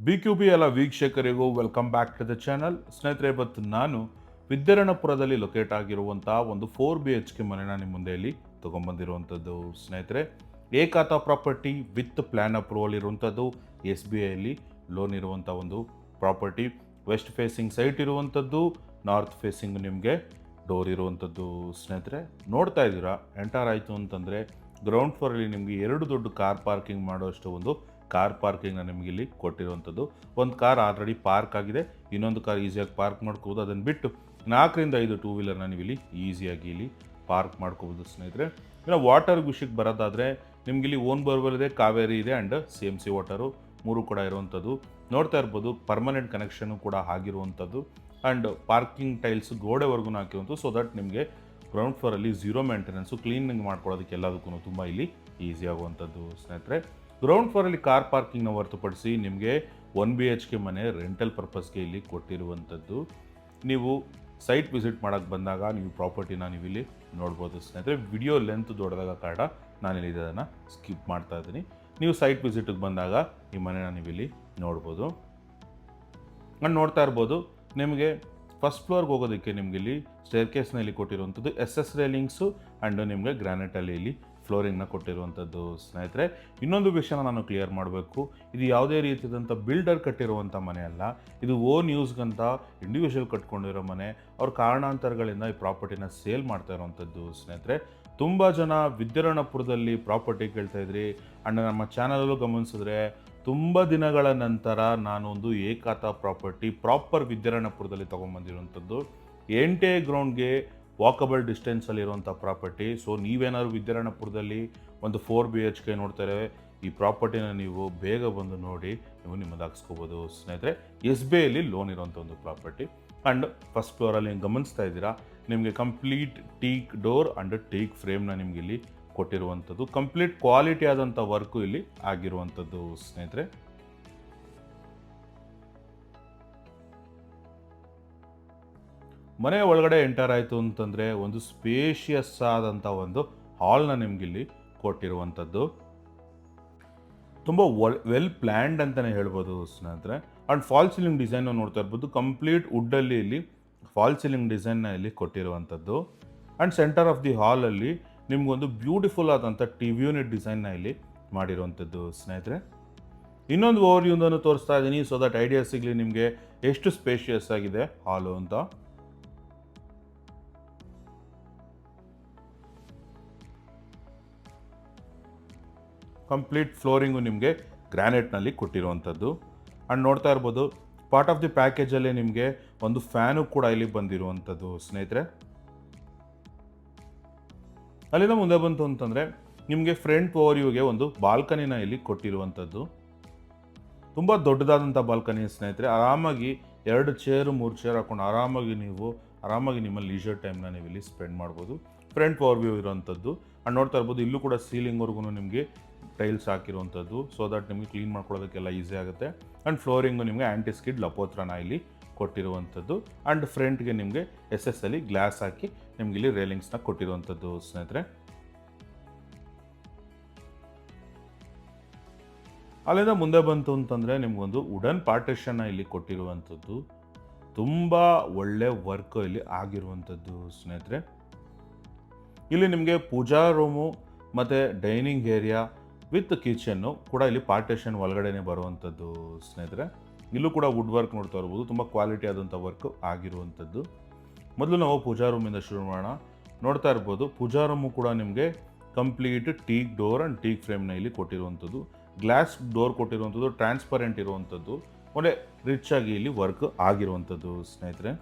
BQB ಎಲ್ಲ ವೀಕ್ಷಕರಿಗೂ welcome back to the channel. ಸ್ನೇಹಿತರೆ, ಇವತ್ತು ನಾನು ವಿದ್ಯಾರಣ್ಯಪುರದಲ್ಲಿ ಲೊಕೇಟ್ ಆಗಿರುವಂತಹ ಒಂದು 4BHK ಮನೆನ ನಿಮ್ಮ ಮುಂದೆ ಇಲ್ಲಿ ತೊಗೊಂಬಂದಿರುವಂಥದ್ದು. ಸ್ನೇಹಿತರೆ, ಏಕಾತ ಪ್ರಾಪರ್ಟಿ ವಿತ್ ಪ್ಲ್ಯಾನ್ ಅಪ್ರೂವಲ್ ಇರುವಂಥದ್ದು, SBIಯಲ್ಲಿ ಲೋನ್ ಇರುವಂಥ ಒಂದು ಪ್ರಾಪರ್ಟಿ, ವೆಸ್ಟ್ ಫೇಸಿಂಗ್ ಸೈಟ್ ಇರುವಂಥದ್ದು, ನಾರ್ತ್ ಫೇಸಿಂಗ್ ನಿಮಗೆ ಡೋರ್ ಇರುವಂಥದ್ದು. ಸ್ನೇಹಿತರೆ, ನೋಡ್ತಾ ಇದ್ದೀರಾ, ಎಂಟರ್ ಆಯಿತು ಅಂತಂದರೆ ಗ್ರೌಂಡ್ ಫ್ಲೋರಲ್ಲಿ ನಿಮಗೆ 2 ದೊಡ್ಡ ಕಾರ್ ಪಾರ್ಕಿಂಗ್ ಮಾಡುವಷ್ಟು ಒಂದು ಕಾರ್ ಪಾರ್ಕಿಂಗ್ನ ನಿಮಗೆ ಇಲ್ಲಿ ಕೊಟ್ಟಿರುವಂಥದ್ದು. ಒಂದು ಕಾರ್ ಆಲ್ರೆಡಿ ಪಾರ್ಕ್ ಆಗಿದೆ, ಇನ್ನೊಂದು ಕಾರ್ ಈಸಿಯಾಗಿ ಪಾರ್ಕ್ ಮಾಡ್ಕೋಬೋದು. ಅದನ್ನು ಬಿಟ್ಟು 4ರಿಂದ 5 ಟೂ ವೀಲರ್ನ ನೀವು ಇಲ್ಲಿ ಈಸಿಯಾಗಿ ಇಲ್ಲಿ ಪಾರ್ಕ್ ಮಾಡ್ಕೋಬೋದು. ಸ್ನೇಹಿತರೆ, ಇನ್ನು ವಾಟರ್ ವಿಷಯಕ್ಕೆ ಬರೋದಾದರೆ ನಿಮ್ಗೆ ಇಲ್ಲಿ ಓನ್ ಬೋರ್ವೆಲ್ ಇದೆ, ಕಾವೇರಿ ಇದೆ ಆ್ಯಂಡ್ CMC ವಾಟರು 3 ಕೂಡ ಇರುವಂಥದ್ದು. ನೋಡ್ತಾ ಇರ್ಬೋದು, ಪರ್ಮನೆಂಟ್ ಕನೆಕ್ಷನ್ನು ಕೂಡ ಆಗಿರುವಂಥದ್ದು ಆ್ಯಂಡ್ ಪಾರ್ಕಿಂಗ್ ಟೈಲ್ಸ್ ಗೋಡೆವರೆಗೂ ಹಾಕಿರುವಂಥದ್ದು. ಸೊ ದಟ್ ನಿಮಗೆ ಗ್ರೌಂಡ್ ಫ್ಲೋರಲ್ಲಿ ಝೀರೋ ಮೇಂಟೆನೆನ್ಸು, ಕ್ಲೀನಿಂಗ್ ಮಾಡ್ಕೊಳ್ಳೋದಕ್ಕೆ ಎಲ್ಲದಕ್ಕೂ ತುಂಬ ಇಲ್ಲಿ ಈಸಿ ಆಗುವಂಥದ್ದು. ಸ್ನೇಹಿತರೆ, ಗ್ರೌಂಡ್ ಫ್ಲೋರಲ್ಲಿ ಕಾರ್ ಪಾರ್ಕಿಂಗ್ನ ಹೊರತುಪಡಿಸಿ ನಿಮಗೆ 1BHK ಮನೆ ರೆಂಟಲ್ ಪರ್ಪಸ್ಗೆ ಇಲ್ಲಿ ಕೊಟ್ಟಿರುವಂಥದ್ದು. ನೀವು ಸೈಟ್ ವಿಸಿಟ್ ಮಾಡೋಕ್ಕೆ ಬಂದಾಗ ನೀವು ಪ್ರಾಪರ್ಟಿನ ನೀವು ಇಲ್ಲಿ ನೋಡ್ಬೋದು. ಸ್ನೇಹಿತರೆ, ವಿಡಿಯೋ ಲೆಂತ್ ದೊಡ್ಡದಾಗ ಕಾರಣ ನಾನಿಲ್ಲಿ ಇದನ್ನು ಸ್ಕಿಪ್ ಮಾಡ್ತಾ ಇದ್ದೀನಿ. ನೀವು ಸೈಟ್ ವಿಸಿಟಿಗೆ ಬಂದಾಗ ಈ ಮನೆನ ನೀವು ಇಲ್ಲಿ ನೋಡ್ಬೋದು. ನಾನು ನೋಡ್ತಾ ಇರ್ಬೋದು, ನಿಮಗೆ ಫಸ್ಟ್ ಫ್ಲೋರ್ಗೆ ಹೋಗೋದಕ್ಕೆ ನಿಮಗೆ ಇಲ್ಲಿ ಸ್ಟೇರ್ ಕೇಸ್ನಲ್ಲಿ ಕೊಟ್ಟಿರುವಂಥದ್ದು SS ರೇಲಿಂಗ್ಸು ಆ್ಯಂಡ್ ನಿಮಗೆ ಗ್ರಾನೈಟಲ್ಲಿ ಇಲ್ಲಿ ಫ್ಲೋರಿಂಗ್ನ ಕೊಟ್ಟಿರುವಂಥದ್ದು. ಸ್ನೇಹಿತರೆ, ಇನ್ನೊಂದು ವಿಷಯನ ನಾನು ಕ್ಲಿಯರ್ ಮಾಡಬೇಕು, ಇದು ಯಾವುದೇ ರೀತಿಯಾದಂಥ ಬಿಲ್ಡರ್ ಕಟ್ಟಿರುವಂಥ ಮನೆ ಅಲ್ಲ. ಇದು ಓನ್ ಯೂಸ್ಗಂತ ಇಂಡಿವಿಜುವಲ್ ಕಟ್ಕೊಂಡಿರೋ ಮನೆ. ಅವ್ರ ಕಾರಣಾಂತರಗಳಿಂದ ಈ ಪ್ರಾಪರ್ಟಿನ ಸೇಲ್ ಮಾಡ್ತಾ ಇರುವಂಥದ್ದು. ಸ್ನೇಹಿತರೆ, ತುಂಬ ಜನ ವಿದ್ಯಾರಣ್ಯಪುರದಲ್ಲಿ ಪ್ರಾಪರ್ಟಿ ಕೇಳ್ತಾ ಇದ್ರಿ ಆ್ಯಂಡ್ ನಮ್ಮ ಚಾನಲಲ್ಲೂ ಗಮನಿಸಿದ್ರೆ ತುಂಬ ದಿನಗಳ ನಂತರ ನಾನು ಒಂದು ಏಕಾತ ಪ್ರಾಪರ್ಟಿ ಪ್ರಾಪರ್ ವಿದ್ಯಾರಣ್ಯಪುರದಲ್ಲಿ ತೊಗೊಂಬಂದಿರುವಂಥದ್ದು. 8 ಗ್ರೌಂಡ್ಗೆ ವಾಕಬಲ್ ಡಿಸ್ಟೆನ್ಸಲ್ಲಿರುವಂಥ ಪ್ರಾಪರ್ಟಿ. ಸೊ ನೀವೇನಾದ್ರು ವಿದ್ಯಾರಣ್ಯಪುರದಲ್ಲಿ ಒಂದು 4BHK ನೋಡ್ತಾರೆ, ಈ ಪ್ರಾಪರ್ಟಿನ ನೀವು ಬೇಗ ಬಂದು ನೋಡಿ ನೀವು ನಿಮ್ಮದು ಹಾಕ್ಸ್ಕೋಬೋದು. ಸ್ನೇಹಿತರೆ, SBIಯಲ್ಲಿ ಲೋನ್ ಇರೋಂಥ ಒಂದು ಪ್ರಾಪರ್ಟಿ ಆ್ಯಂಡ್ ಫಸ್ಟ್ ಫ್ಲೋರಲ್ಲಿ ನೀವು ಗಮನಿಸ್ತಾ ಇದ್ದೀರಾ, ನಿಮಗೆ complete teak door and teak ಫ್ರೇಮ್ನ ನಿಮಗೆ ಇಲ್ಲಿ ಕೊಟ್ಟಿರುವಂಥದ್ದು. ಕಂಪ್ಲೀಟ್ ಕ್ವಾಲಿಟಿ ಆದಂಥ ವರ್ಕು ಇಲ್ಲಿ ಆಗಿರುವಂಥದ್ದು. ಸ್ನೇಹಿತರೆ, ಮನೆ ಒಳಗಡೆ ಎಂಟರ್ ಆಯಿತು ಅಂತಂದರೆ ಒಂದು ಸ್ಪೇಷಿಯಸ್ ಆದಂಥ ಒಂದು ಹಾಲ್ನ ನಿಮಗಿಲ್ಲಿ ಕೊಟ್ಟಿರುವಂಥದ್ದು. ತುಂಬ ವೆಲ್ ಪ್ಲ್ಯಾಂಡ್ ಅಂತಲೇ ಹೇಳ್ಬೋದು. ಸ್ನೇಹಿತರೆ, ಆ್ಯಂಡ್ ಫಾಲ್ ಸೀಲಿಂಗ್ ಡಿಸೈನ್ ನೋಡ್ತಾ ಇರ್ಬೋದು, ಕಂಪ್ಲೀಟ್ ವುಡ್ಡಲ್ಲಿ ಇಲ್ಲಿ ಫಾಲ್ ಸೀಲಿಂಗ್ ಡಿಸೈನ್ನ ಇಲ್ಲಿ ಕೊಟ್ಟಿರುವಂಥದ್ದು. ಆ್ಯಂಡ್ ಸೆಂಟರ್ ಆಫ್ ದಿ ಹಾಲಲ್ಲಿ ನಿಮಗೊಂದು ಬ್ಯೂಟಿಫುಲ್ ಆದಂಥ TV ಯೂನಿಟ್ ಡಿಸೈನ್ನ ಇಲ್ಲಿ ಮಾಡಿರುವಂಥದ್ದು. ಸ್ನೇಹಿತರೆ, ಇನ್ನೊಂದು ಓವರ್ ವ್ಯೂವನ್ನು ತೋರಿಸ್ತಾ ಇದ್ದೀನಿ, ಸೊ ದಟ್ ಐಡಿಯಾ ಸಿಗಲಿ ನಿಮಗೆ ಎಷ್ಟು ಸ್ಪೇಷಿಯಸ್ ಆಗಿದೆ ಹಾಲು ಅಂತ. ಕಂಪ್ಲೀಟ್ ಫ್ಲೋರಿಂಗು ನಿಮಗೆ ಗ್ರಾನೈಟ್ನಲ್ಲಿ ಕೊಟ್ಟಿರುವಂಥದ್ದು. ಆ್ಯಂಡ್ ನೋಡ್ತಾ ಇರ್ಬೋದು, ಪಾರ್ಟ್ ಆಫ್ ದಿ ಪ್ಯಾಕೇಜಲ್ಲೇ ನಿಮಗೆ ಒಂದು ಫ್ಯಾನು ಕೂಡ ಇಲ್ಲಿ ಬಂದಿರುವಂಥದ್ದು. ಸ್ನೇಹಿತರೆ, ಅಲ್ಲಿಂದ ಮುಂದೆ ಬಂತು ಅಂತಂದರೆ ನಿಮಗೆ ಫ್ರಂಟ್ ಓವರ್ವ್ಯೂಗೆ ಒಂದು ಬಾಲ್ಕನಿನ ಇಲ್ಲಿ ಕೊಟ್ಟಿರುವಂಥದ್ದು. ತುಂಬ ದೊಡ್ಡದಾದಂಥ ಬಾಲ್ಕನಿ. ಸ್ನೇಹಿತರೆ, ಆರಾಮಾಗಿ 2 ಚೇರು 3 ಚೇರ್ ಹಾಕೊಂಡು ಆರಾಮಾಗಿ ನಿಮ್ಮ ಲೀಜರ್ ಟೈಮ್ನ ನೀವು ಇಲ್ಲಿ ಸ್ಪೆಂಡ್ ಮಾಡ್ಬೋದು. Front overview ಇರೋವಂಥದ್ದು. ಆ್ಯಂಡ್ ನೋಡ್ತಾ ಇರ್ಬೋದು, ಇಲ್ಲೂ ಕೂಡ ಸೀಲಿಂಗ್ವರೆಗೂ ನಿಮಗೆ ಟೈಲ್ಸ್ ಹಾಕಿರುವಂಥದ್ದು. ಸೊ ದಟ್ ನಿಮಗೆ ಕ್ಲೀನ್ ಮಾಡ್ಕೊಳ್ಳೋದಕ್ಕೆಲ್ಲ ಈಸಿ ಆಗುತ್ತೆ. ಆ್ಯಂಡ್ ಫ್ಲೋರಿಂಗು ನಿಮಗೆ ಆ್ಯಂಟಿ ಸ್ಕಿಡ್ ಲಪೋತ್ರನ ಇಲ್ಲಿ ಕೊಟ್ಟಿರುವಂಥದ್ದು. ಆ್ಯಂಡ್ ಫ್ರಂಟ್ಗೆ ನಿಮಗೆ SS ಅಲ್ಲಿ ಗ್ಲಾಸ್ ಹಾಕಿ ನಿಮ್ಗೆ ಇಲ್ಲಿ ರೇಲಿಂಗ್ಸ್ನ ಕೊಟ್ಟಿರುವಂಥದ್ದು. ಸ್ನೇಹಿತರೆ, ಅಲ್ಲಿಂದ ಮುಂದೆ ಬಂತು ಅಂತಂದರೆ ನಿಮಗೊಂದು ವುಡನ್ ಪಾರ್ಟಿಷನ್ನ ಇಲ್ಲಿ ಕೊಟ್ಟಿರುವಂಥದ್ದು. ತುಂಬ ಒಳ್ಳೆ ವರ್ಕ್ ಇಲ್ಲಿ ಆಗಿರುವಂಥದ್ದು. ಸ್ನೇಹಿತರೆ, ಇಲ್ಲಿ ನಿಮಗೆ ಪೂಜಾ ರೂಮು ಮತ್ತು ಡೈನಿಂಗ್ ಏರಿಯಾ ವಿತ್ ಕಿಚನ್ನು ಕೂಡ ಇಲ್ಲಿ ಪಾರ್ಟಿಷನ್ ಒಳಗಡೆನೆ ಬರುವಂಥದ್ದು. ಸ್ನೇಹಿತರೆ, ಇಲ್ಲೂ ಕೂಡ ವುಡ್ ವರ್ಕ್ ನೋಡ್ತಾ ಇರ್ಬೋದು, ತುಂಬ ಕ್ವಾಲಿಟಿ ಆದಂಥ ವರ್ಕ್ ಆಗಿರುವಂಥದ್ದು. ಮೊದಲು ನಾವು ಪೂಜಾ ರೂಮಿಂದ ಶುರು ಮಾಡೋಣ. ನೋಡ್ತಾ ಇರ್ಬೋದು, ಪೂಜಾ ರೂಮು ಕೂಡ ನಿಮಗೆ complete teak door and teak ಫ್ರೇಮ್ನ ಇಲ್ಲಿ ಕೊಟ್ಟಿರುವಂಥದ್ದು. ಗ್ಲಾಸ್ ಡೋರ್ ಕೊಟ್ಟಿರುವಂಥದ್ದು, ಟ್ರಾನ್ಸ್ಪರೆಂಟ್ ಇರುವಂಥದ್ದು, ಒಳ್ಳೆ ರಿಚ್ ಆಗಿ ಇಲ್ಲಿ ವರ್ಕ್ ಆಗಿರುವಂಥದ್ದು. ಸ್ನೇಹಿತರೆ,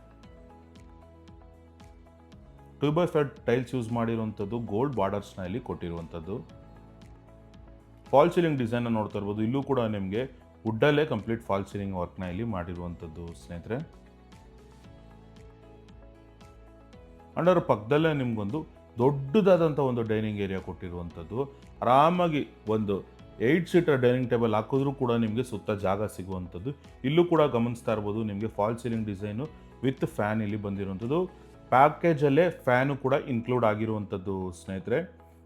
2x5 ಟೈಲ್ಸ್ ಯೂಸ್ ಮಾಡಿರುವಂಥದ್ದು, ಗೋಲ್ಡ್ ಬಾರ್ಡರ್ಸ್ನ ಇಲ್ಲಿ ಕೊಟ್ಟಿರುವಂಥದ್ದು. ಫಾಲ್ ಸೀಲಿಂಗ್ ಡಿಸೈನ್ನ ನೋಡ್ತಾ ಇರ್ಬೋದು, ಇಲ್ಲೂ ಕೂಡ ನಿಮಗೆ ವುಡ್ಡಲ್ಲೇ ಕಂಪ್ಲೀಟ್ ಫಾಲ್ ಸೀಲಿಂಗ್ ವರ್ಕ್ನ ಇಲ್ಲಿ ಮಾಡಿರುವಂಥದ್ದು. ಸ್ನೇಹಿತರೆ, ಅಂಡ್ ಅದರ ಪಕ್ಕದಲ್ಲೇ ನಿಮಗೊಂದು ದೊಡ್ಡದಾದಂಥ ಒಂದು ಡೈನಿಂಗ್ ಏರಿಯಾ ಕೊಟ್ಟಿರುವಂಥದ್ದು. ಆರಾಮಾಗಿ ಒಂದು 8 ಸೀಟರ್ ಡೈನಿಂಗ್ ಟೇಬಲ್ ಹಾಕಿದ್ರೂ ಕೂಡ ನಿಮಗೆ ಸುತ್ತ ಜಾಗ ಸಿಗುವಂಥದ್ದು. ಇಲ್ಲೂ ಕೂಡ ಗಮನಿಸ್ತಾ ಇರ್ಬೋದು, ನಿಮಗೆ fall ceiling design with fan ಇಲ್ಲಿ ಬಂದಿರುವಂಥದ್ದು. ಪ್ಯಾಕೇಜಲ್ಲೇ ಫ್ಯಾನು ಕೂಡ ಇನ್ಕ್ಲೂಡ್ ಆಗಿರುವಂಥದ್ದು. ಸ್ನೇಹಿತರೆ,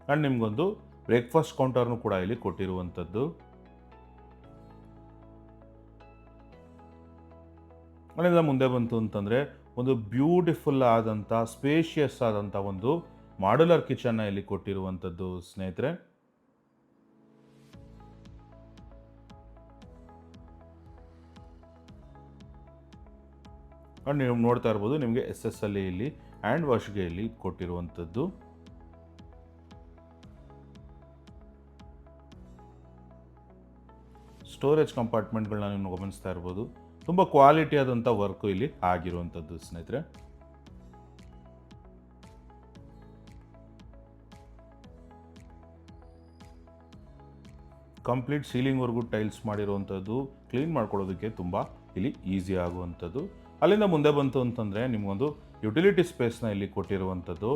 ಆ್ಯಂಡ್ ನಿಮಗೊಂದು ಬ್ರೇಕ್ಫಾಸ್ಟ್ ಕೌಂಟರ್ನು ಕೂಡ ಇಲ್ಲಿ ಕೊಟ್ಟಿರುವಂಥದ್ದು. ಅಲ್ಲಿಂದ ಮುಂದೆ ಬಂತು ಅಂತಂದರೆ ಒಂದು ಬ್ಯೂಟಿಫುಲ್ ಆದಂಥ ಸ್ಪೇಷಿಯಸ್ ಆದಂಥ ಒಂದು ಮಾಡ್ಯುಲರ್ ಕಿಚನ್ನ ಇಲ್ಲಿ ಕೊಟ್ಟಿರುವಂಥದ್ದು ಸ್ನೇಹಿತರೆ. ನೀವು ನೋಡ್ತಾ ಇರ್ಬೋದು, ನಿಮಗೆ SS ಅಲ್ಲಿ ಇಲ್ಲಿ ಹ್ಯಾಂಡ್ ವಾಶ್ಗೆ ಇಲ್ಲಿ ಕೊಟ್ಟಿರುವಂಥದ್ದು. ಸ್ಟೋರೇಜ್ ಕಂಪಾರ್ಟ್ಮೆಂಟ್ಗಳನ್ನ ನೀವು ಗಮನಿಸ್ತಾ ಇರ್ಬೋದು. ತುಂಬ ಕ್ವಾಲಿಟಿ ಆದಂಥ ವರ್ಕು ಇಲ್ಲಿ ಆಗಿರುವಂಥದ್ದು ಸ್ನೇಹಿತರೆ. ಕಂಪ್ಲೀಟ್ ಸೀಲಿಂಗ್ವರೆಗೂ ಟೈಲ್ಸ್ ಮಾಡಿರುವಂಥದ್ದು, ಕ್ಲೀನ್ ಮಾಡ್ಕೊಳ್ಳೋದಕ್ಕೆ ತುಂಬ ಇಲ್ಲಿ ಈಸಿ ಆಗುವಂಥದ್ದು. ಅಲ್ಲಿಂದ ಮುಂದೆ ಬಂತು ಅಂತಂದರೆ ನಿಮಗೊಂದು ಯುಟಿಲಿಟಿ ಸ್ಪೇಸ್ನ ಇಲ್ಲಿ ಕೊಟ್ಟಿರುವಂಥದ್ದು.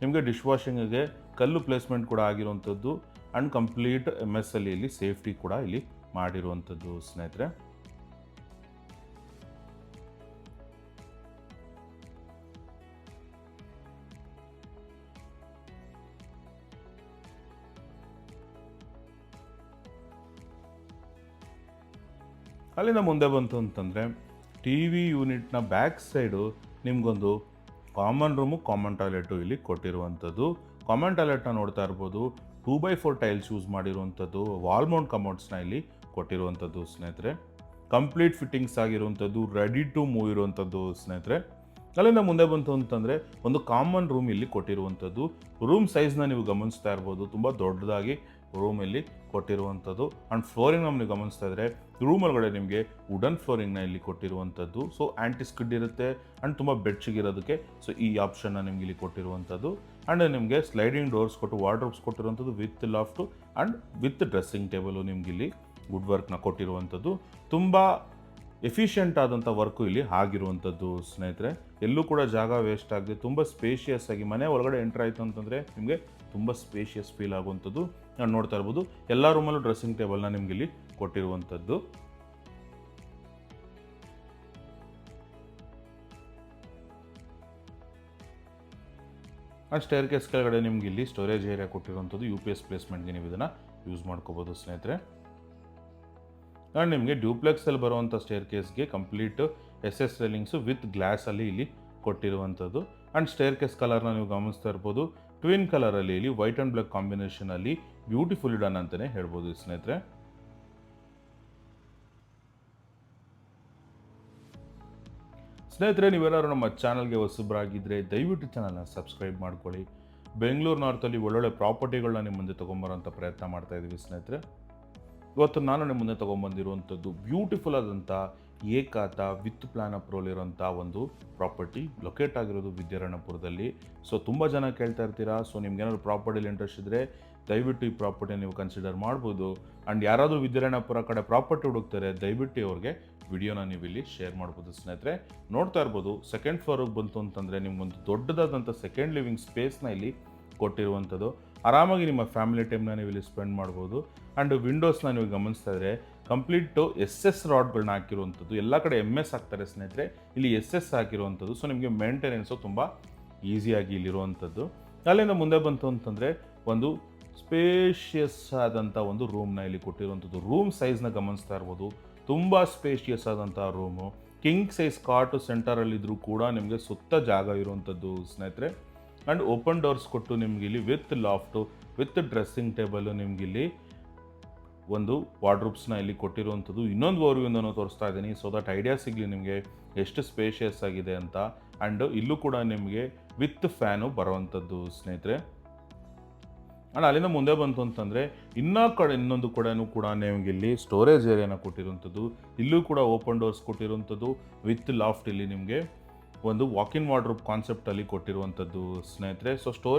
ನಿಮಗೆ ಡಿಶ್ ವಾಷಿಂಗಿಗೆ ಕಲ್ಲು ಪ್ಲೇಸ್ಮೆಂಟ್ ಕೂಡ ಆಗಿರುವಂಥದ್ದು ಆ್ಯಂಡ್ ಕಂಪ್ಲೀಟ್ MS ಅಲ್ಲಿ ಇಲ್ಲಿ ಸೇಫ್ಟಿ ಕೂಡ ಇಲ್ಲಿ ಮಾಡಿರುವಂಥದ್ದು ಸ್ನೇಹಿತರೆ. ಅಲ್ಲಿಂದ ಮುಂದೆ ಬಂತು ಅಂತಂದರೆ TV ಯೂನಿಟ್ನ ಬ್ಯಾಕ್ ಸೈಡು ನಿಮಗೊಂದು ಕಾಮನ್ ರೂಮು, ಕಾಮನ್ ಟಾಯ್ಲೆಟು ಇಲ್ಲಿ ಕೊಟ್ಟಿರುವಂಥದ್ದು. ಕಾಮನ್ ಟಾಯ್ಲೆಟ್ನ ನೋಡ್ತಾ ಇರ್ಬೋದು, 2x4 ಟೈಲ್ಸ್ ಯೂಸ್ ಮಾಡಿರುವಂಥದ್ದು, ವಾಲ್ ಮೌಂಟ್ ಕಮೋಡ್ಸ್ನ ಇಲ್ಲಿ ಕೊಟ್ಟಿರುವಂಥದ್ದು ಸ್ನೇಹಿತರೆ. ಕಂಪ್ಲೀಟ್ ಫಿಟ್ಟಿಂಗ್ಸ್ ಆಗಿರುವಂಥದ್ದು, ರೆಡಿ ಟು ಮೂವ್ ಇರುವಂಥದ್ದು ಸ್ನೇಹಿತರೆ. ಅಲ್ಲಿಂದ ಮುಂದೆ ಬಂತು ಅಂತಂದರೆ ಒಂದು ಕಾಮನ್ ರೂಮ್ ಇಲ್ಲಿ ಕೊಟ್ಟಿರುವಂಥದ್ದು. ರೂಮ್ ಸೈಜ್ನ ನೀವು ಗಮನಿಸ್ತಾ ಇರ್ಬೋದು, ತುಂಬ ದೊಡ್ಡದಾಗಿ ರೂಮ್ ಇಲ್ಲಿ ಕೊಟ್ಟಿರುವಂಥದ್ದು. ಆ್ಯಂಡ್ ಫ್ಲೋರಿಂಗ್ ನೀವು ಗಮನಿಸ್ತಾ ಇದ್ದರೆ ರೂಮ್ ಒಳಗಡೆ ನಿಮಗೆ ವುಡನ್ ಫ್ಲೋರಿಂಗ್ನ ಇಲ್ಲಿ ಕೊಟ್ಟಿರುವಂಥದ್ದು. ಸೊ ಆ್ಯಂಟಿ ಸ್ಕಿಡ್ ಇರುತ್ತೆ ಆ್ಯಂಡ್ ತುಂಬ ಬೆಚ್ಚಗಿರೋದಕ್ಕೆ ಸೊ ಈ ಆಪ್ಷನ್ನ ನಿಮ್ಗೆ ಇಲ್ಲಿ ಕೊಟ್ಟಿರುವಂಥದ್ದು. ಆ್ಯಂಡ್ ನಿಮಗೆ ಸ್ಲೈಡಿಂಗ್ ಡೋರ್ಸ್ ಕೊಟ್ಟು ವಾರ್ಡ್ರೋಬ್ಸ್ ಕೊಟ್ಟಿರುವಂಥದ್ದು with loft and with dressing table ನಿಮ್ಗೆ ಇಲ್ಲಿ ವುಡ್ ವರ್ಕ್ನ ಕೊಟ್ಟಿರುವಂಥದ್ದು. ತುಂಬ ಎಫಿಷಿಯೆಂಟ್ ಆದಂಥ ವರ್ಕು ಇಲ್ಲಿ ಆಗಿರುವಂಥದ್ದು ಸ್ನೇಹಿತರೆ. ಎಲ್ಲೂ ಕೂಡ ಜಾಗ ವೇಸ್ಟ್ ಆಗದೆ ತುಂಬ ಸ್ಪೇಷಿಯಸ್ ಆಗಿ ಮನೆ ಒಳಗಡೆ ಎಂಟ್ರ್ ಆಯಿತು ಅಂತಂದರೆ ನಿಮಗೆ ತುಂಬ ಸ್ಪೇಷಿಯಸ್ ಫೀಲ್ ಆಗುವಂಥದ್ದು. ನಾನು ನೋಡ್ತಾ ಇರ್ಬೋದು, ಎಲ್ಲ ರೂಮಲ್ಲೂ ಡ್ರೆಸ್ಸಿಂಗ್ ಟೇಬಲ್ನ ನಿಮ್ಗೆ ಇಲ್ಲಿ ಕೊಟ್ಟಿರುವಂಥದ್ದು. ಆ್ಯಂಡ್ ಸ್ಟೇರ್ ಕೇಸ್ ಕೆಳಗಡೆ ನಿಮ್ಗೆ ಇಲ್ಲಿ ಸ್ಟೋರೇಜ್ ಏರಿಯಾ ಕೊಟ್ಟಿರುವಂಥದ್ದು. UPS ಪ್ಲೇಸ್ಮೆಂಟ್ಗೆ ನೀವು ಇದನ್ನು ಯೂಸ್ ಮಾಡ್ಕೋಬೋದು ಸ್ನೇಹಿತರೆ. ಆ್ಯಂಡ್ ನಿಮಗೆ ಡ್ಯೂಪ್ಲೆಕ್ಸಲ್ಲಿ ಬರುವಂಥ ಸ್ಟೇರ್ ಕೇಸ್ಗೆ ಕಂಪ್ಲೀಟ್ SS ರೈಲಿಂಗ್ಸು ವಿತ್ ಗ್ಲಾಸಲ್ಲಿ ಇಲ್ಲಿ ಕೊಟ್ಟಿರುವಂಥದ್ದು. ಆ್ಯಂಡ್ ಸ್ಟೇರ್ ಕೇಸ್ ಕಲರ್ನ ನೀವು ಗಮನಿಸ್ತಾ ಇರ್ಬೋದು, ಟ್ವಿನ್ ಕಲರಲ್ಲಿ ಇಲ್ಲಿ ವೈಟ್ ಆ್ಯಂಡ್ ಬ್ಲ್ಯಾಕ್ ಕಾಂಬಿನೇಷನಲ್ಲಿ ಬ್ಯೂಟಿಫುಲ್ ಡನ್ ಅಂತಲೇ ಹೇಳ್ಬೋದು ಸ್ನೇಹಿತರೆ. ಸ್ನೇಹಿತರೆ, ನೀವೇನಾದ್ರು ನಮ್ಮ ಚಾನಲ್ಗೆ ಹೊಸಬರಾಗಿದ್ದರೆ ದಯವಿಟ್ಟು ಚಾನಲ್ನ ಸಬ್ಸ್ಕ್ರೈಬ್ ಮಾಡ್ಕೊಳ್ಳಿ. ಬೆಂಗಳೂರು ನಾರ್ತಲ್ಲಿ ಒಳ್ಳೊಳ್ಳೆ ಪ್ರಾಪರ್ಟಿಗಳನ್ನ ನಿಮ್ಮ ಮುಂದೆ ತೊಗೊಂಬರೋಂಥ ಪ್ರಯತ್ನ ಮಾಡ್ತಾ ಇದ್ದೀವಿ ಸ್ನೇಹಿತರೆ. ಇವತ್ತು ನಾನು ನಿಮ್ಮ ಮುಂದೆ ತೊಗೊಂಬಂದಿರುವಂಥದ್ದು ಬ್ಯೂಟಿಫುಲ್ ಆದಂಥ ಏಕಾತ ವಿತ್ ಪ್ಲಾನ್ ಅಪ್ರೂವಲ್ ಇರೋಂಥ ಒಂದು ಪ್ರಾಪರ್ಟಿ ಲೊಕೇಟ್ ಆಗಿರೋದು ವಿದ್ಯಾರಣ್ಯಪುರದಲ್ಲಿ. ಸೊ ತುಂಬ ಜನ ಕೇಳ್ತಾ ಇರ್ತೀರಾ, ಸೊ ನಿಮ್ಗೇನಾದ್ರು ಪ್ರಾಪರ್ಟಿಲಿ ಇಂಟ್ರೆಸ್ಟ್ ಇದ್ದರೆ ದಯವಿಟ್ಟು ಈ ಪ್ರಾಪರ್ಟಿ ನೀವು ಕನ್ಸಿಡರ್ ಮಾಡ್ಬೋದು. ಆ್ಯಂಡ್ ಯಾರಾದರೂ ವಿದ್ಯಾರಣ್ಯಪುರ ಕಡೆ ಪ್ರಾಪರ್ಟಿ ಹುಡುಕ್ತಾರೆ ದಯವಿಟ್ಟು ಅವ್ರಿಗೆ ವಿಡಿಯೋನ ನೀವು ಇಲ್ಲಿ ಶೇರ್ ಮಾಡ್ಬೋದು ಸ್ನೇಹಿತರೆ. ನೋಡ್ತಾ ಇರ್ಬೋದು, ಸೆಕೆಂಡ್ ಫ್ಲೋರಿಗೆ ಬಂತು ಅಂತಂದರೆ ನಿಮ್ಗೊಂದು ದೊಡ್ಡದಾದಂಥ ಸೆಕೆಂಡ್ ಲಿವಿಂಗ್ ಸ್ಪೇಸ್ನ ಇಲ್ಲಿ ಕೊಟ್ಟಿರುವಂಥದ್ದು. ಆರಾಮಾಗಿ ನಿಮ್ಮ ಫ್ಯಾಮಿಲಿ ಟೈಮ್ನ ನೀವು ಇಲ್ಲಿ ಸ್ಪೆಂಡ್ ಮಾಡ್ಬೋದು. ಆ್ಯಂಡ್ ವಿಂಡೋಸ್ನ ನೀವು ಗಮನಿಸ್ತಾ ಇದ್ದರೆ ಕಂಪ್ಲೀಟು SS ರಾಡ್ಗಳನ್ನ ಹಾಕಿರುವಂಥದ್ದು. ಎಲ್ಲ ಕಡೆ MS ಹಾಕ್ತಾರೆ ಸ್ನೇಹಿತರೆ, ಇಲ್ಲಿ SS ಹಾಕಿರುವಂಥದ್ದು. ಸೊ ನಿಮಗೆ ಮೇಂಟೆನೆನ್ಸು ತುಂಬ ಈಸಿಯಾಗಿ ಇಲ್ಲಿರುವಂಥದ್ದು. ಅಲ್ಲಿಂದ ಮುಂದೆ ಬಂತು ಅಂತಂದರೆ ಒಂದು ಸ್ಪೇಷಿಯಸ್ ಆದಂಥ ಒಂದು ರೂಮ್ನ ಇಲ್ಲಿ ಕೊಟ್ಟಿರುವಂಥದ್ದು. ರೂಮ್ ಸೈಜ್ನ ಗಮನಿಸ್ತಾ ಇರ್ಬೋದು, ತುಂಬ ಸ್ಪೇಷಿಯಸ್ ಆದಂಥ ರೂಮು. ಕಿಂಗ್ ಸೈಜ್ ಕಾಟು ಸೆಂಟರಲ್ಲಿದ್ದರೂ ಕೂಡ ನಿಮಗೆ ಸುತ್ತ ಜಾಗ ಇರುವಂಥದ್ದು ಸ್ನೇಹಿತರೆ. ಆ್ಯಂಡ್ ಓಪನ್ ಡೋರ್ಸ್ ಕೊಟ್ಟು ನಿಮ್ಗೆ ಇಲ್ಲಿ with loft with dressing table ನಿಮಗಿಲ್ಲಿ ಒಂದು ವಾರ್ಡ್ರೂಬ್ಸ್ನ ಇಲ್ಲಿ ಕೊಟ್ಟಿರುವಂಥದ್ದು. ಇನ್ನೊಂದು ಓರ್ವಿಂದನೂ ತೋರಿಸ್ತಾ ಇದ್ದೀನಿ, ಸೊ ದಟ್ ಐಡಿಯಾ ಸಿಗಲಿ ನಿಮಗೆ ಎಷ್ಟು ಸ್ಪೇಷಿಯಸ್ ಆಗಿದೆ ಅಂತ. ಆ್ಯಂಡ್ ಇಲ್ಲೂ ಕೂಡ ನಿಮಗೆ ವಿತ್ ಫ್ಯಾನು ಬರುವಂಥದ್ದು ಸ್ನೇಹಿತರೆ. ಆ್ಯಂಡ್ ಅಲ್ಲಿಂದ ಮುಂದೆ ಬಂತು ಅಂತಂದರೆ ಇನ್ನೊಂದು ಕಡೆನೂ ಕೂಡ ನಿಮಗೆ ಇಲ್ಲಿ ಸ್ಟೋರೇಜ್ ಏರಿಯಾನ ಕೊಟ್ಟಿರುವಂಥದ್ದು. ಇಲ್ಲೂ ಕೂಡ ಓಪನ್ ಡೋರ್ಸ್ ಕೊಟ್ಟಿರುವಂಥದ್ದು ವಿತ್ ಲಾಫ್ಟ್ ಇಲ್ಲಿ ನಿಮಗೆ ಒಂದು ವಾಕಿನ್ ವಾರ್ಡ್ರೋಬ್ ಕಾನ್ಸೆಪ್ಟಲ್ಲಿ ಕೊಟ್ಟಿರುವಂಥದ್ದು ಸ್ನೇಹಿತರೆ. ಸೊ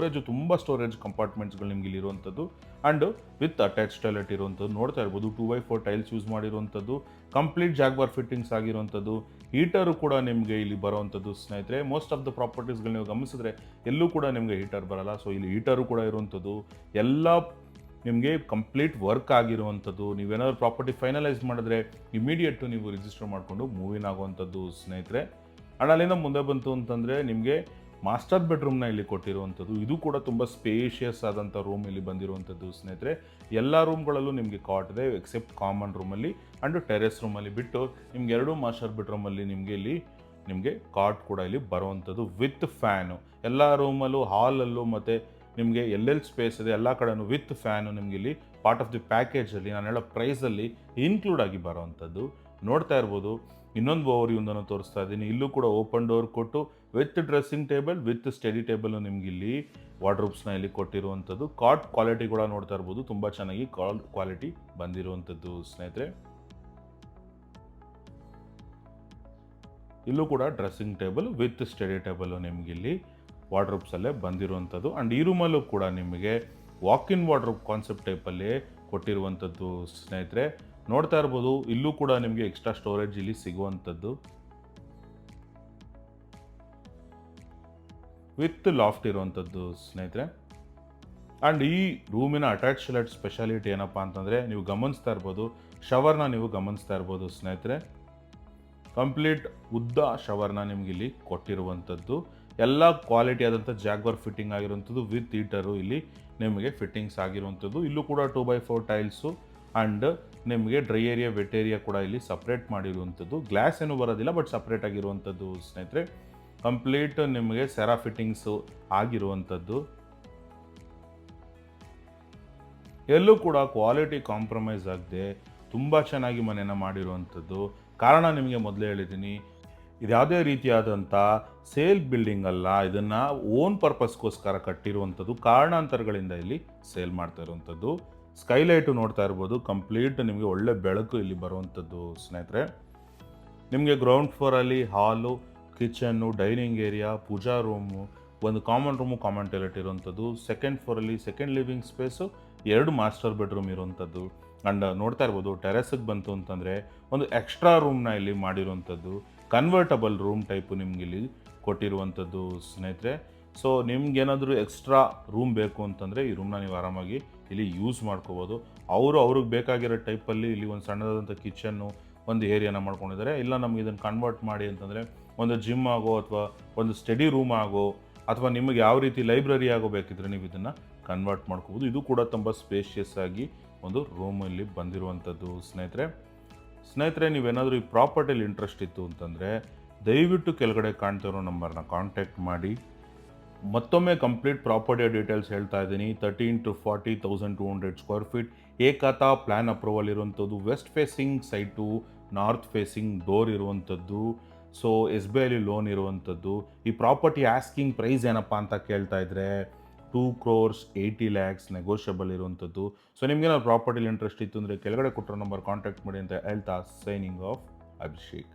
ತುಂಬ ಸ್ಟೋರೇಜ್ ಕಂಪಾರ್ಟ್ಮೆಂಟ್ಸ್ಗಳು ನಿಮ್ಗೆ ಇಲ್ಲಿರುವಂಥದ್ದು. ಆ್ಯಂಡ್ ವಿತ್ ಅಟ್ಯಾಚ್ ಟಾಯ್ಲೆಟ್ ಇರುವಂಥದ್ದು ನೋಡ್ತಾ ಇರ್ಬೋದು. 2x4 ಟೈಲ್ಸ್ ಯೂಸ್ ಮಾಡಿರುವಂಥದ್ದು, ಕಂಪ್ಲೀಟ್ ಜಾಗ್ವಾರ್ ಫಿಟ್ಟಿಂಗ್ಸ್ ಆಗಿರುವಂಥದ್ದು. ಹೀಟರು ಕೂಡ ನಿಮಗೆ ಇಲ್ಲಿ ಬರುವಂಥದ್ದು ಸ್ನೇಹಿತರೆ. ಮೋಸ್ಟ್ ಆಫ್ ದ ಪ್ರಾಪರ್ಟೀಸ್ಗಳು ನೀವು ಗಮನಿಸಿದ್ರೆ ಎಲ್ಲೂ ಕೂಡ ನಿಮಗೆ ಹೀಟರ್ ಬರಲ್ಲ. ಸೊ ಇಲ್ಲಿ ಹೀಟರು ಕೂಡ ಇರುವಂಥದ್ದು. ಎಲ್ಲ ನಿಮಗೆ ಕಂಪ್ಲೀಟ್ ವರ್ಕ್ ಆಗಿರುವಂಥದ್ದು. ನೀವೇನಾದ್ರು ಪ್ರಾಪರ್ಟಿ ಫೈನಲೈಸ್ ಮಾಡಿದ್ರೆ ಇಮಿಡಿಯೇಟು ನೀವು ರಿಜಿಸ್ಟರ್ ಮಾಡಿಕೊಂಡು ಮೂವಿನ್ ಆಗುವಂಥದ್ದು ಸ್ನೇಹಿತರೆ. ಆ್ಯಂಡ್ ಅಲ್ಲಿಂದ ಮುಂದೆ ಬಂತು ಅಂತಂದರೆ ನಿಮಗೆ ಮಾಸ್ಟರ್ ಬೆಡ್ರೂಮ್ನ ಇಲ್ಲಿ ಕೊಟ್ಟಿರುವಂಥದ್ದು. ಇದು ಕೂಡ ತುಂಬ ಸ್ಪೇಷಿಯಸ್ ಆದಂಥ ರೂಮ್ ಇಲ್ಲಿ ಬಂದಿರುವಂಥದ್ದು ಸ್ನೇಹಿತರೆ. ಎಲ್ಲ ರೂಮ್ಗಳಲ್ಲೂ ನಿಮಗೆ ಕಾಟ್ ಇದೆ ಎಕ್ಸೆಪ್ಟ್ ಕಾಮನ್ ರೂಮಲ್ಲಿ ಆ್ಯಂಡ್ ಟೆರೆಸ್ ರೂಮಲ್ಲಿ ಬಿಟ್ಟು ನಿಮ್ಗೆ 2 ಮಾಸ್ಟರ್ ಬೆಡ್ರೂಮಲ್ಲಿ ನಿಮಗೆ ಕಾಟ್ ಕೂಡ ಇಲ್ಲಿ ಬರುವಂಥದ್ದು ವಿತ್ ಫ್ಯಾನು. ಎಲ್ಲ ರೂಮಲ್ಲೂ ಹಾಲಲ್ಲೂ ಮತ್ತು ನಿಮಗೆ ಎಲ್ಲೆಲ್ಲಿ ಸ್ಪೇಸ್ ಇದೆ ಎಲ್ಲ ಕಡೆಯೂ ವಿತ್ ಫ್ಯಾನು ನಿಮಗೆ ಇಲ್ಲಿ ಪಾರ್ಟ್ ಆಫ್ ದಿ ಪ್ಯಾಕೇಜಲ್ಲಿ ನಾನು ಹೇಳೋ ಪ್ರೈಸಲ್ಲಿ ಇನ್ಕ್ಲೂಡ್ ಆಗಿ ಬರೋವಂಥದ್ದು. ನೋಡ್ತಾ ಇರ್ಬೋದು. ಇನ್ನೊಂದು ಓವರ್ವ್ಯೂವನ್ನು ತೋರಿಸ್ತಾ ಇದ್ದೀನಿ. ಇಲ್ಲೂ ಕೂಡ ಓಪನ್ ಡೋರ್ ಕೊಟ್ಟು with dressing table with study table ನಿಮ್ಗೆ ಇಲ್ಲಿ ವಾರ್ಡ್ರೋಬ್ಸ್ನ ಇಲ್ಲಿ ಕೊಟ್ಟಿರುವಂಥದ್ದು. ಕಾಟ್ ಕ್ವಾಲಿಟಿ ಕೂಡ ನೋಡ್ತಾ ಇರ್ಬೋದು, ತುಂಬ ಚೆನ್ನಾಗಿ ಕ್ವಾಲಿಟಿ ಬಂದಿರುವಂಥದ್ದು ಸ್ನೇಹಿತರೆ. ಇಲ್ಲೂ ಕೂಡ dressing table with study table ನಿಮ್ಗೆ ಇಲ್ಲಿ ವಾರ್ಡ್ರೋಬ್ಸಲ್ಲೇ ಬಂದಿರುವಂಥದ್ದು. ಆ್ಯಂಡ್ ಈ ರೂಮಲ್ಲೂ ಕೂಡ ನಿಮಗೆ ವಾಕ್ ಇನ್ ವಾರ್ಡ್ರೋಬ್ ಕಾನ್ಸೆಪ್ಟ್ ಟೈಪಲ್ಲೇ ಕೊಟ್ಟಿರುವಂಥದ್ದು ಸ್ನೇಹಿತರೆ. ನೋಡ್ತಾ ಇರ್ಬೋದು. ಇಲ್ಲೂ ಕೂಡ ನಿಮಗೆ ಎಕ್ಸ್ಟ್ರಾ ಸ್ಟೋರೇಜ್ ಇಲ್ಲಿ ಸಿಗುವಂಥದ್ದು ವಿತ್ ಲಾಫ್ಟ್ ಇರುವಂಥದ್ದು ಸ್ನೇಹಿತರೆ. ಆ್ಯಂಡ್ ಈ ರೂಮಿನ ಅಟ್ಯಾಚ್ ಲೈಟ್ ಸ್ಪೆಷಾಲಿಟಿ ಏನಪ್ಪ ಅಂತಂದರೆ ನೀವು ಗಮನಿಸ್ತಾ ಇರ್ಬೋದು, ಶವರ್ನ ನೀವು ಗಮನಿಸ್ತಾ ಇರ್ಬೋದು ಸ್ನೇಹಿತರೆ. ಕಂಪ್ಲೀಟ್ ಉದ್ದ ಶವರ್ನ ನಿಮ್ಗೆ ಇಲ್ಲಿ ಕೊಟ್ಟಿರುವಂಥದ್ದು. ಎಲ್ಲ ಕ್ವಾಲಿಟಿ ಆದಂಥ ಜಾಗ್ವರ್ ಫಿಟ್ಟಿಂಗ್ ಆಗಿರುವಂಥದ್ದು ವಿತ್ ಹೀಟರು ಇಲ್ಲಿ ನಿಮಗೆ ಫಿಟ್ಟಿಂಗ್ಸ್ ಆಗಿರುವಂಥದ್ದು. ಇಲ್ಲೂ ಕೂಡ 2x4 ಟೈಲ್ಸು ಆ್ಯಂಡ್ ನಿಮಗೆ ಡ್ರೈ ಏರಿಯಾ ವೆಟ್ ಏರಿಯಾ ಕೂಡ ಇಲ್ಲಿ ಸಪ್ರೇಟ್ ಮಾಡಿರುವಂಥದ್ದು. ಗ್ಲಾಸ್ ಏನೂ ಬರೋದಿಲ್ಲ, ಬಟ್ ಸಪ್ರೇಟ್ ಆಗಿರುವಂಥದ್ದು ಸ್ನೇಹಿತರೆ. ಕಂಪ್ಲೀಟ್ ನಿಮಗೆ ಸೆರಾ ಫಿಟ್ಟಿಂಗ್ಸು ಆಗಿರುವಂಥದ್ದು. ಎಲ್ಲೂ ಕೂಡ ಕ್ವಾಲಿಟಿ ಕಾಂಪ್ರಮೈಸ್ ಆಗದೆ ತುಂಬ ಚೆನ್ನಾಗಿ ಮನೆಯನ್ನು ಮಾಡಿರುವಂಥದ್ದು. ಕಾರಣ ನಿಮಗೆ ಮೊದಲೇ ಹೇಳಿದ್ದೀನಿ, ಇದ್ಯಾವುದೇ ರೀತಿಯಾದಂಥ ಸೇಲ್ ಬಿಲ್ಡಿಂಗ್ ಅಲ್ಲ, ಇದನ್ನು ಓನ್ ಪರ್ಪಸ್ಗೋಸ್ಕರ ಕಟ್ಟಿರುವಂಥದ್ದು. ಕಾರಣಾಂತರಗಳಿಂದ ಇಲ್ಲಿ ಸೇಲ್ ಮಾಡ್ತಾ ಇರುವಂಥದ್ದು. ಸ್ಕೈಲೈಟು ನೋಡ್ತಾ ಇರ್ಬೋದು. ಕಂಪ್ಲೀಟ್ ನಿಮಗೆ ಒಳ್ಳೆ ಬೆಳಕು ಇಲ್ಲಿ ಬರುವಂಥದ್ದು ಸ್ನೇಹಿತರೆ. ನಿಮಗೆ ಗ್ರೌಂಡ್ ಫ್ಲೋರಲ್ಲಿ hall, kitchen, dining area, pooja room, ಒಂದು ಕಾಮನ್ ರೂಮು, ಕಾಮನ್ ಟಾಯ್ಲೆಟ್ ಇರುವಂಥದ್ದು. ಸೆಕೆಂಡ್ ಫ್ಲೋರಲ್ಲಿ second living space, 2 master bedroom ಇರುವಂಥದ್ದು. ಆ್ಯಂಡ್ ನೋಡ್ತಾ ಇರ್ಬೋದು ಟೆರೆಸ್ಗೆ ಬಂತು ಅಂತಂದರೆ ಒಂದು ಎಕ್ಸ್ಟ್ರಾ ರೂಮ್ನ ಇಲ್ಲಿ ಮಾಡಿರುವಂಥದ್ದು. ಕನ್ವರ್ಟಬಲ್ ರೂಮ್ ಟೈಪು ನಿಮ್ಗೆ ಇಲ್ಲಿ ಕೊಟ್ಟಿರುವಂಥದ್ದು ಸ್ನೇಹಿತರೆ. ಸೊ ನಿಮ್ಗೇನಾದರೂ ಎಕ್ಸ್ಟ್ರಾ ರೂಮ್ ಬೇಕು ಅಂತಂದರೆ ಈ ರೂಮ್ನ ನೀವು ಆರಾಮಾಗಿ ಇಲ್ಲಿ ಯೂಸ್ ಮಾಡ್ಕೋಬೋದು. ಅವ್ರಿಗೆ ಬೇಕಾಗಿರೋ ಟೈಪಲ್ಲಿ ಇಲ್ಲಿ ಒಂದು ಸಣ್ಣದಾದಂಥ ಕಿಚನ್ನು, ಒಂದು ಏರಿಯಾನ ಮಾಡ್ಕೊಂಡಿದ್ದಾರೆ. ಇಲ್ಲ ನಮ್ಗೆ ಇದನ್ನು ಕನ್ವರ್ಟ್ ಮಾಡಿ ಅಂತಂದರೆ ಒಂದು ಜಿಮ್ ಆಗೋ ಅಥವಾ ಒಂದು ಸ್ಟಡಿ ರೂಮ್ ಆಗೋ ಅಥವಾ ನಿಮಗೆ ಯಾವ ರೀತಿ ಲೈಬ್ರರಿ ಆಗೋ ಬೇಕಿದ್ರೆ ನೀವು ಇದನ್ನು ಕನ್ವರ್ಟ್ ಮಾಡ್ಕೋಬೋದು. ಇದು ಕೂಡ ತುಂಬ ಸ್ಪೇಷಿಯಸ್ ಆಗಿ ಒಂದು ರೂಮಲ್ಲಿ ಬಂದಿರುವಂಥದ್ದು ಸ್ನೇಹಿತರೆ. ನೀವೇನಾದರೂ ಈ ಪ್ರಾಪರ್ಟಿಯಲ್ಲಿ ಇಂಟ್ರೆಸ್ಟ್ ಇತ್ತು ಅಂತಂದರೆ ದಯವಿಟ್ಟು ಕೆಳಗಡೆ ಕಾಣ್ತಿರೋ ನಂಬರ್ನ ಕಾಂಟ್ಯಾಕ್ಟ್ ಮಾಡಿ. ಮತ್ತೊಮ್ಮೆ ಕಂಪ್ಲೀಟ್ ಪ್ರಾಪರ್ಟಿಯ ಡೀಟೇಲ್ಸ್ ಹೇಳ್ತಾ ಇದ್ದೀನಿ. 13 to 40,200 ಸ್ಕ್ವೇರ್ ಫೀಟ್ ಏಕತಾ ಪ್ಲ್ಯಾನ್ ಅಪ್ರೂವಲ್ ಇರುವಂಥದ್ದು. West facing site, north facing door ಇರುವಂಥದ್ದು. ಸೊ SBI ಲೋನ್ ಇರುವಂಥದ್ದು. ಈ ಪ್ರಾಪರ್ಟಿ ಆಸ್ಕಿಂಗ್ ಪ್ರೈಸ್ ಏನಪ್ಪ ಅಂತ ಕೇಳ್ತಾ ಇದ್ರೆ 2,80,00,000 ನೆಗೋಷಿಯಬಲ್ ಇರುವಂಥದ್ದು. ಸೊ ನಿಮಗೇನಾದ್ರು ಪ್ರಾಪರ್ಟಿಲಿ ಇಂಟ್ರೆಸ್ಟ್ ಇತ್ತು ಅಂದರೆ ಕೆಳಗಡೆ ಕೊಟ್ಟಿರೋ ನಂಬರ್ ಕಾಂಟ್ಯಾಕ್ಟ್ ಮಾಡಿ ಅಂತ ಹೇಳ್ತಾ ಸೈನಿಂಗ್ ಆಫ್ ಅಭಿಷೇಕ್.